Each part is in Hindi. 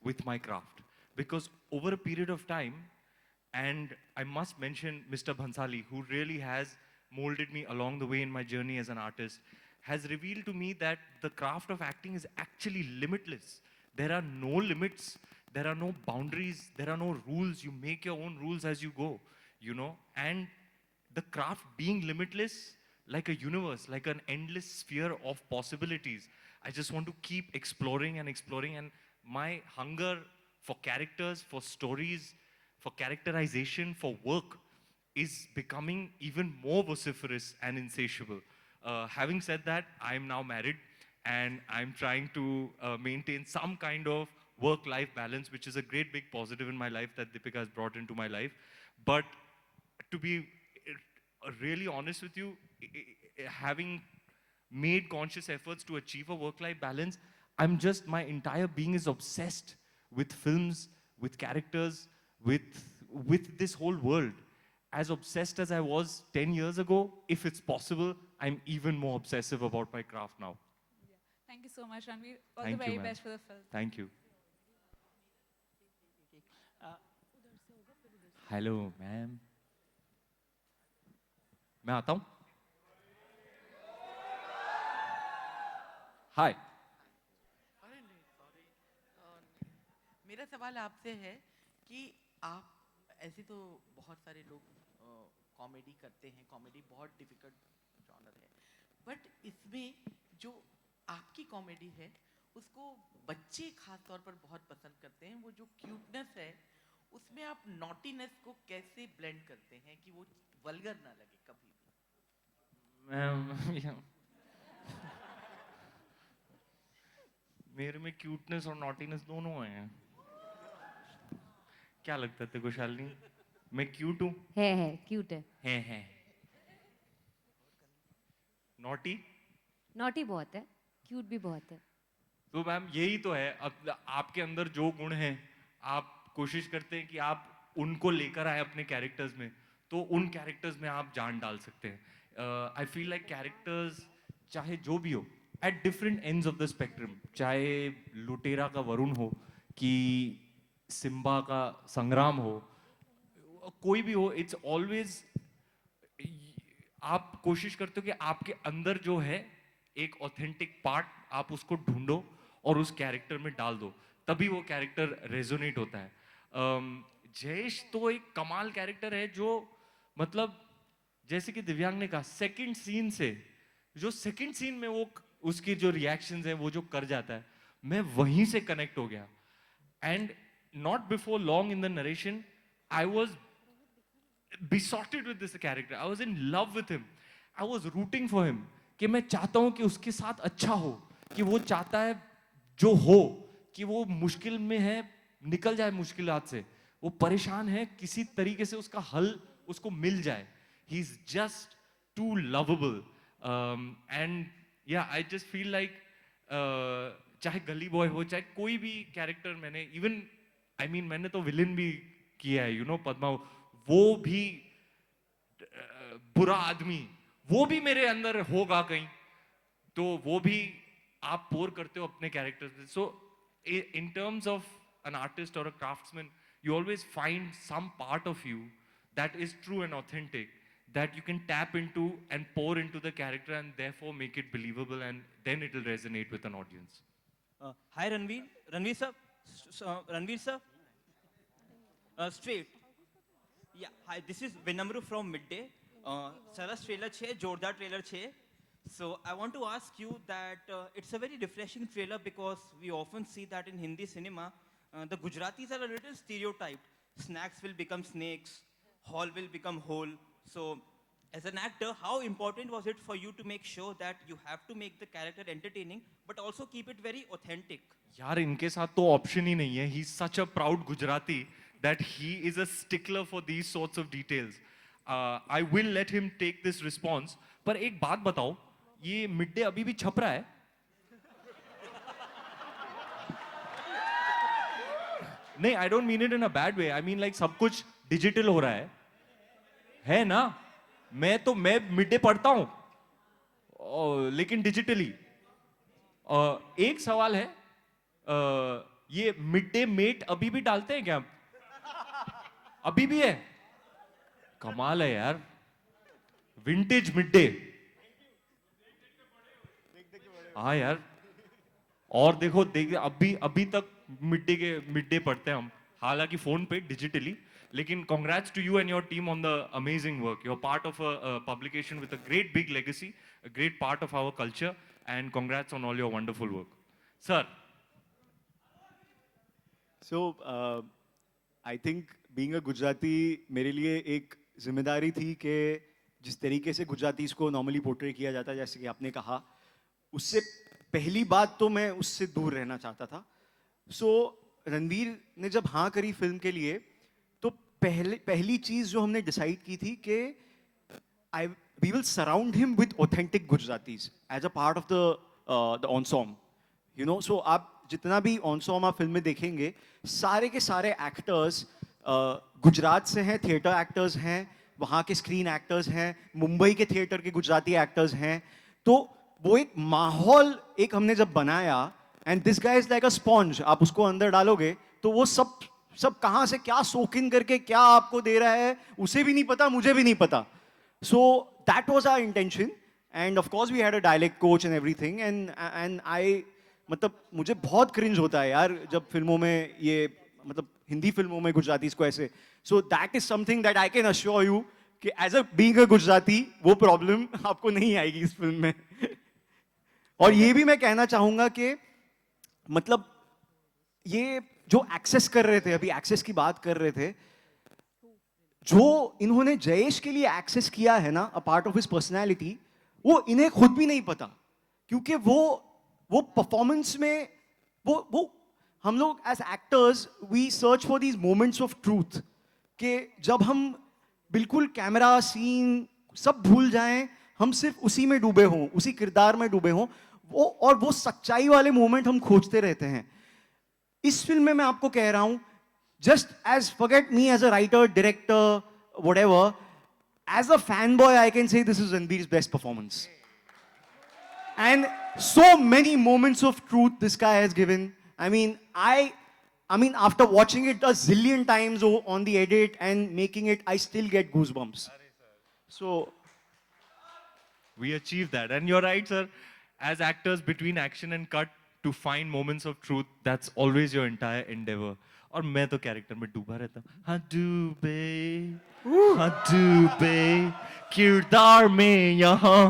with my craft. Because over a period of time, and I must mention Mr. Bhansali, who really has molded me along the way in my journey as an artist, has revealed to me that the craft of acting is actually limitless. There are no limits, there are no boundaries, there are no rules. You make your own rules as you go, you know. And the craft being limitless, like a universe, like an endless sphere of possibilities. I just want to keep exploring and exploring, and my hunger for characters, for stories, for characterization, for work is becoming even more vociferous and insatiable. Having said that, I'm now married and I'm trying to maintain some kind of work-life balance, which is a great big positive in my life that Deepika has brought into my life. But to be really honest with you, having made conscious efforts to achieve a work-life balance, my entire being is obsessed with films, with characters, with this whole world. As obsessed as I was 10 years ago, if it's possible, I'm even more obsessive about my craft now. Yeah. Thank you so much, Ranveer. All the Thank you, very ma'am. best for the film. Thank you. Uh, hello ma'am, मैं आता हूँ. हाय. अरे नहीं सॉरी, मेरा सवाल आपसे है कि आप ऐसे तो बहुत सारे लोग कॉमेडी करते हैं, कॉमेडी बहुत डिफिकल्ट जॉनर है, बट इसमें जो आपकी कॉमेडी है उसको बच्चे खास तौर पर बहुत पसंद करते हैं. वो जो क्यूटनेस है उसमें आप नॉटीनेस को कैसे ब्लेंड करते हैं कि वो वल्गर ना लगे कभी भी? मैम, मेरे में क्यूटनेस और नॉटीनेस दोनों हैं. क्या लगता है तेरे को शालिनी? मैं क्यूट हूँ? है क्यूट है. है. नॉटी? नॉटी बहुत है, क्यूट भी बहुत है. तो मैम यही तो है. अब आपके अंदर जो गुण हैं, आप कोशिश करते हैं कि आप उनको लेकर आए अपने कैरेक्टर्स में, तो उन कैरेक्टर्स में आप जान डाल सकते हैं. आई फील लाइक कैरेक्टर्स चाहे जो भी हो, at different ends of the spectrum, चाहे लुटेरा का वरुण हो कि सिम्बा का संग्राम हो, कोई भी हो, इट्स ऑलवेज आप कोशिश करते हो कि आपके अंदर जो है एक ऑथेंटिक पार्ट, आप उसको ढूंढो और उस कैरेक्टर में डाल दो, तभी वो कैरेक्टर रेजोनेट होता है. जयेश तो एक कमाल कैरेक्टर है जो, मतलब जैसे कि दिव्यांग ने कहा, सेकंड सीन से, जो सेकंड सीन में वो उसकी जो रिएक्शंस हैं वो जो कर जाता है, मैं वहीं से कनेक्ट हो गया. And not before long in the narration I was besotted with this character. I was in love with him. I was rooting for him. कि मैं चाहता हूं कि उसके साथ अच्छा हो, कि वो चाहता है जो हो, कि वो मुश्किल में है, निकल जाए मुश्किलात से, वो परेशान है, किसी तरीके से उसका हल उसको मिल जाए. He is just too lovable. And yeah, I just feel like चाहे गली बॉय हो, चाहे कोई भी कैरेक्टर, मैंने इवन मैंने तो विलन भी किया है, पद्मा, वो भी बुरा आदमी, वो भी मेरे अंदर होगा कहीं, तो वो भी आप पोर करते हो अपने कैरेक्टर्स में. So in terms of an artist or a craftsman, you always find some part of you that is true and authentic, that you can tap into and pour into the character and therefore make it believable, and then it will resonate with an audience. Hi Ranveer, Ranveer sir, straight. Yeah, hi, this is Vinamru from Midday. સરસ ટ્રેલર છે, જોરદાર ટ્રેલર છે. So I want to ask you that it's a very refreshing trailer because we often see that in Hindi cinema, the Gujaratis are a little stereotyped. Snacks will become snakes, hall will become whole. So as an actor, how important was it for you to make sure that you have to make the character entertaining but also keep it very authentic? यार इनके साथ तो ऑप्शन ही नहीं है. He's such a proud Gujarati that he is a stickler for these sorts of details. I will let him take this response. पर एक बात बताओ, ये मिड डे अभी भी छप रहा है? नहीं, I don't mean it in a bad way. I mean like सब कुछ डिजिटल हो रहा है ना? मैं मिड डे पढ़ता हूँ, लेकिन डिजिटली. एक सवाल है, ये मिड डे मेट अभी भी डालते हैं क्या? अभी भी है? कमाल है यार, विंटेज मिड डे। हाँ यार, और देखो देख अभी तक मिड डे पढ़ते हैं हम, हालांकि फोन पे डिजिटली, लेकिन congrats to you and your team on the amazing work. You're part of a publication with a great big legacy, a great part of our culture, and congrats on all your wonderful work. Sir, So, I think being a Gujarati मेरे लिए एक जिम्मेदारी थी कि जिस तरीके से गुजरातीज को नॉर्मली पोर्ट्रे किया जाता है, जैसे कि आपने कहा, उससे पहली बात तो मैं उससे दूर रहना चाहता था। सो रणवीर ने जब हाँ करी फिल्म के लिए, तो पहली चीज़ जो हमने डिसाइड की थी कि we will surround him with authentic Gujaratis as a part of the ensemble. You know, so आप जितना भी ensemble आप फिल्म में देखेंगे, सारे के सारे एक्टर्स गुजरात से हैं, थिएटर एक्टर्स हैं, वहाँ के स्क्रीन एक्टर्स हैं, मुंबई के थिएटर के गुजराती एक्टर्स हैं। तो वो एक माहौल एक हमने जब बनाया, and this guy is like a sponge, आप उसको अंदर डालोगे तो वो सब कहाँ से क्या सोक इन करके क्या आपको दे रहा है, उसे भी नहीं पता, मुझे भी नहीं पता। So that was our intention, and of course we had a dialect coach and everything, and I मतलब मुझे बहुत क्रिंज होता है यार जब फिल्मों में ये मतलब हिंदी फिल्मों में गुजराती को ऐसे। So that is something that I can assure you कि as a being a Gujarati वो प्रॉब्लम आपको नहीं आएगी इस फिल्म में। और ये भी मैं कहना चाहूंगा कि मतलब ये जो एक्सेस कर रहे थे, अभी एक्सेस की बात कर रहे थे, जो इन्होंने जयेश के लिए एक्सेस किया है ना, a part of his personality, वो इन्हें खुद भी नहीं पता, क्योंकि वो परफॉर्मेंस में वो हम लोग as actors we search for these moments of truth, कि जब हम बिल्कुल कैमरा सीन सब भूल जाएं, हम सिर्फ उसी में डूबे हों, उसी किरदार में डूबे हों, वो सच्चाई वाले मोमेंट हम खोजते रहते हैं। इस फिल्म में मैं आपको कह रहा हूं, just as forget me as a writer, director, whatever, as a fanboy, I can say this is Ranveer's best performance. And so many moments of truth this guy has given. I mean, after watching it a zillion times on the edit and making it, I still get goosebumps. So, we achieved that, and you're right, sir. As actors, between action and cut, to find moments of truth, that's always your entire endeavor. और मैं तो कैरेक्टर में डूबा रहता हूँ, हाँ डूबे किरदार में यहाँ।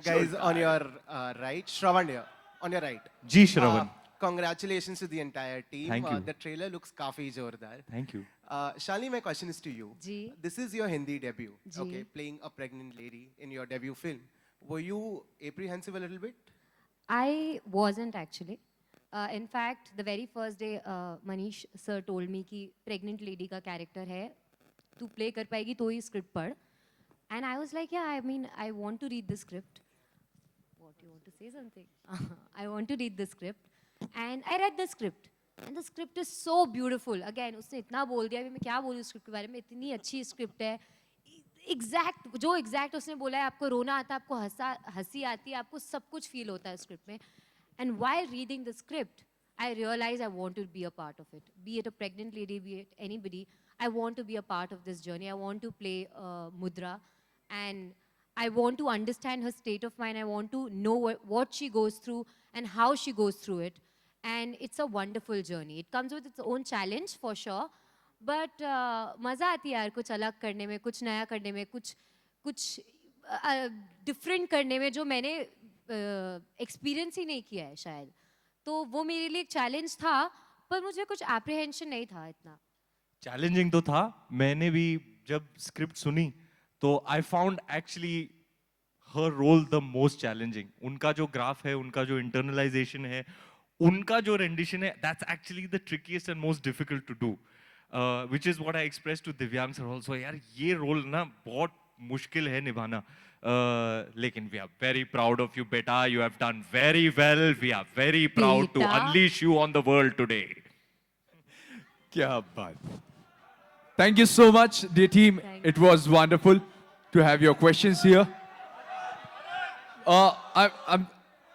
Guys, on your right, Shravan here, on your right. Ji Shravan, Congratulations to the entire team. Thank you. The trailer looks काफी जोरदार. thank you. Shalini, my question is to you. Ji. This is your Hindi debut. Ji. Okay, playing a pregnant lady in your debut film. Were you apprehensive a little bit? I wasn't actually. In fact, the very first day, Manish sir told me कि pregnant lady का character है, तू play कर पाएगी तो ही script पढ़. And I was like, yeah, I mean, I want to read the script. What, you want to say something? I want to read the script. And I read the script. And the script is so beautiful. Again, उसने इतना बोल दिया, अभी मैं क्या बोलूँ script के बारे में, इतनी अच्छी script है. जो exact उसने बोला है, आपको रोना आता है, आपको हंसी आती है, आपको सब कुछ feel होता है script में. And while reading the script, I realized I want to be a part of it. Be it a pregnant lady, be it anybody, I want to be a part of this journey. I want to play Mudra, and I want to understand her state of mind. I want to know what she goes through and how she goes through it. And it's a wonderful journey. It comes with its own challenge for sure. But मज़ा आती है यार कुछ अलग करने में, कुछ नया करने में, कुछ डिफरेंट करने में, जो मैंने एक्सपीरियंस ही नहीं किया है शायद. तो वो मेरे लिए एक चैलेंज था, पर मुझे कुछ एप्रीहेंशन नहीं था इतना. चैलेंजिंग तो था. मैंने भी जब स्क्रिप्ट सुनी तो आई फाउंड एक्चुअली हर रोल द मोस्ट चैलेंजिंग. उनका जो ग्राफ है, उनका जो इंटरनलाइजेशन है, उनका जो रेंडिशन है, that's actually the trickiest and most difficult to do, which is what I express to Divyang sir also. यार ये रोल ना बहुत मुश्किल है निभाना. लेकिन we are very proud of you बेटा. You have done very well. We are very proud to बेटा. Unleash you on the world today. क्या बात. Thank you so much, dear team. Thank It was wonderful to have your questions here.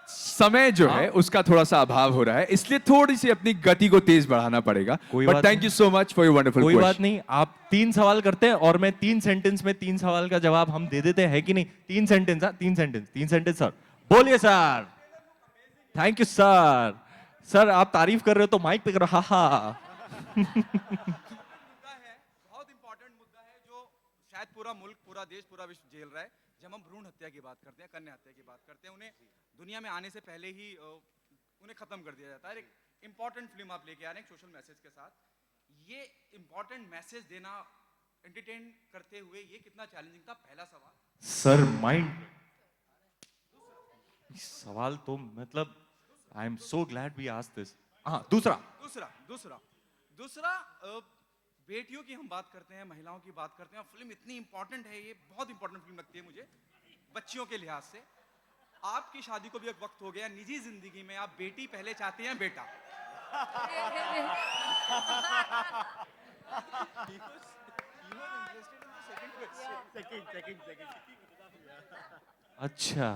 समय जो है उसका थोड़ा सा अभाव हो रहा है, इसलिए थोड़ी सी अपनी गति को तेज बढ़ाना पड़ेगा। कोई बट बात thank you so much for your wonderful कोई बात नहीं, आप 3 सवाल करते हैं और मैं 3 सेंटेंस में 3 सवाल का जवाब हम दे देते हैं कि नहीं? 3 सेंटेंस, 3 सेंटेंस सर। बोलिए sir. Thank you sir. Sir आप तारीफ कर रहे हो तो माइक पे करो, हा हा। मुद्दा है, बहुत इंपॉर्टेंट मुद्दा है जो शायद पूरा मुल्क, पूरा देश, पूरा विश्व झेल रहा है। जब हम भ्रूण हत्या की बात करते हैं, कन्या हत्या की बात करते हैं, उन्हें दुनिया में आने से पहले ही उन्हें खत्म कर दिया जाता है। एक इंपॉर्टेंट फिल्म आप लेके आ रहे हैं सोशल मैसेज के साथ, ये इंपॉर्टेंट मैसेज देना एंटरटेन करते हुए ये कितना चैलेंजिंग था? पहला सवाल। सर माइंड सवाल तो मतलब I am so glad we asked this. हाँ, दूसरा दूसरा दूसरा दूसरा बेटियों की हम बात करते हैं, महिलाओं की बात करते हैं, फिल्म इतनी इंपॉर्टेंट है, ये बहुत इंपॉर्टेंट फिल्म लगती है मुझे बच्चियों के लिहाज से। आपकी शादी को भी एक वक्त हो गया, निजी जिंदगी में आप बेटी पहले चाहते हैं बेटा? अच्छा,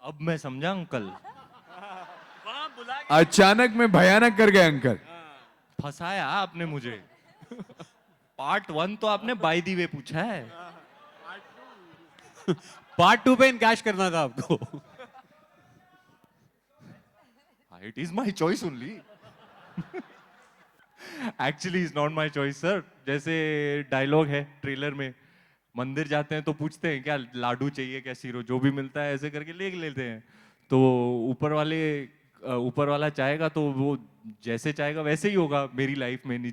अब मैं समझा अंकल। अचानक में भयानक कर गए अंकल। फंसाया आपने मुझे। पार्ट 1 तो आपने बाय दी वे पूछा है। पार्ट 2 पे इनकैश करना था आपको। It is my choice only. Actually is not my choice sir. जैसे डायलॉग है ट्रेलर में, मंदिर जाते हैं तो पूछते हैं क्या लाडू चाहिए, क्या सीरो, जो भी मिलता है ऐसे करके ले लेते हैं। तो ऊपर वाला चाहेगा तो वो जैसे चाहेगा वैसे ही होगा मेरी लाइफ में।